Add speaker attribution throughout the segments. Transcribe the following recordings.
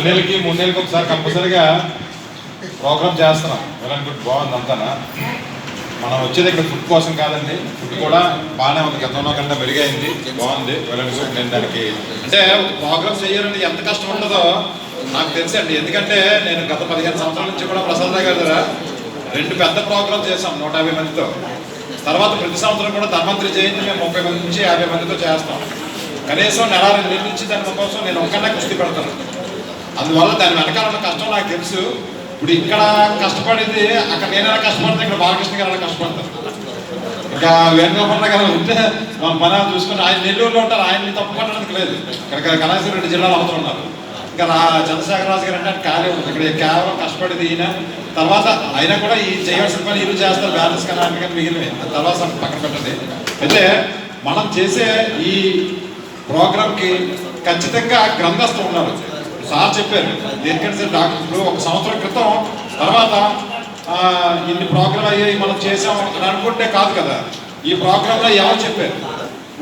Speaker 1: నెలలకి 3 నెలలకి ఒకసారి కంపల్సరీగా ప్రోగ్రామ్ చేస్తున్నాం. గుడ్ బాగుంది అంతా. మనం వచ్చేది ఇక్కడ ఫుడ్ కోసం కాదండి, ఫుడ్ కూడా బాగానే ఉంది, గతంలో కంటే మెరుగైంది, బాగుంది. గుడ్. నేను దానికి అంటే ప్రోగ్రామ్ చేయాలంటే ఎంత కష్టం ఉంటుందో నాకు తెలుసు అండి. ఎందుకంటే నేను గత 15 సంవత్సరాల నుంచి కూడా ప్రసాద్ గారి దగ్గర 2 పెద్ద ప్రోగ్రామ్ చేసాం 150 మందితో. తర్వాత ప్రతి సంవత్సరం కూడా ధన్వంతరి జయంతి మేము 30 మంది నుంచి 50 మందితో చేస్తాం. కనీసం నెల 2 నెలల నుంచి దాని కోసం నేను ఒక్కనే కుస్తీ పెడతాను. అందువల్ల దాని వెనకాల ఉన్న కష్టం నాకు తెలుసు. ఇప్పుడు ఇక్కడ కష్టపడింది అక్కడ నేనైనా కష్టపడితే ఇక్కడ బాలకృష్ణ గారు కష్టపడతాను. ఇంకా వేణుగోపాల గారు ఉంటే మన పని చూసుకుని ఆయన నెల్లూరులో ఉంటారు, ఆయన్ని తప్పుకోవడానికి లేదు. ఇక్కడ కళాశాల 2 జిల్లాలు అవతల ఉన్నారు. ఇంకా చంద్రశేఖరరాజు గారు అంటే ఖాళీ ఉంది. ఇక్కడ కేవలం కష్టపడేది ఈయన. తర్వాత అయినా కూడా ఈ చేయాల్సిన పని ఈరోజు చేస్తారు, బ్యాలెన్స్ కానీ కానీ మిగిలినవి తర్వాత పక్కన పెట్టండి. అయితే మనం చేసే ఈ ప్రోగ్రామ్కి ఖచ్చితంగా గ్రంథస్థం ఉన్నారు. సార్ చెప్పారు దేనికంటే డాక్టర్లు 1 సంవత్సరం క్రితం తర్వాత ఇన్ని ప్రోగ్రామ్ అయ్యాయి మనం చేసాం అని అనుకుంటే కాదు కదా. ఈ ప్రోగ్రాంలో ఎవరు చెప్పారు,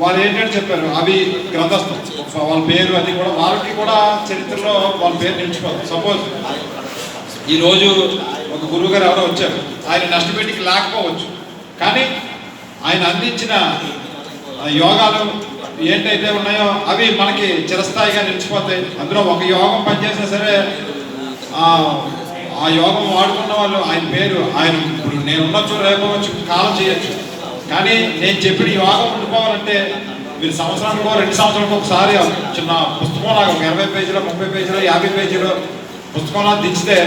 Speaker 1: వాళ్ళు ఏంటంటే చెప్పారు, అవి గ్రంథస్థం, వాళ్ళ పేరు అది కూడా వాళ్ళకి కూడా చరిత్రలో వాళ్ళ పేరు నిలిచిపోతుంది. సపోజ్ ఈరోజు ఒక గురువు గారు ఎవరో వచ్చారు, ఆయన నష్టపెట్టికి లేకపోవచ్చు, కానీ ఆయన అందించిన యోగాలు ఏంటైతే ఉన్నాయో అవి మనకి చిరస్థాయిగా నిలిచిపోతాయి. అందులో ఒక యోగం పనిచేసినా సరే ఆ యోగం వాడుకున్న వాళ్ళు ఆయన పేరు ఆయన ఇప్పుడు నేను ఉండొచ్చు రేపవచ్చు కాలం చేయొచ్చు, కానీ నేను చెప్పిన యోగం ఉండిపోవాలంటే మీరు సంవత్సరానికో 2 సంవత్సరాలకు ఒకసారి చిన్న పుస్తకం లాగా ఒక 20 పేజీలో 30 పేజీలో 50 పేజీలో పుస్తకంలా దించితే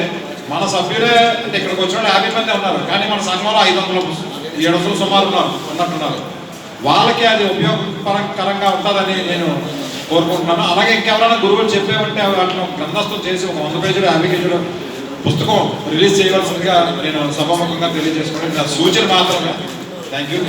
Speaker 1: మన సభ్యులే అంటే ఇక్కడికి వచ్చిన 50 మంది ఉన్నారు, కానీ మన సంఘంలో 500-700 సుమారు ఉన్నట్టున్నారు. వాళ్ళకి అది ఉపయోగకరంగా ఉంటుందని నేను కోరుకుంటున్నాను. అలాగే ఇంకెవరైనా గురువులు చెప్పేవంటే వాటిని గ్రంథస్థం చేసి ఒక 100 పేజీలు 50 పేజీలు పుస్తకం రిలీజ్ చేయవలసిందిగా నేను సభాముఖంగా తెలియజేసుకోవడం నా సూచన మాత్రమే. Thank you.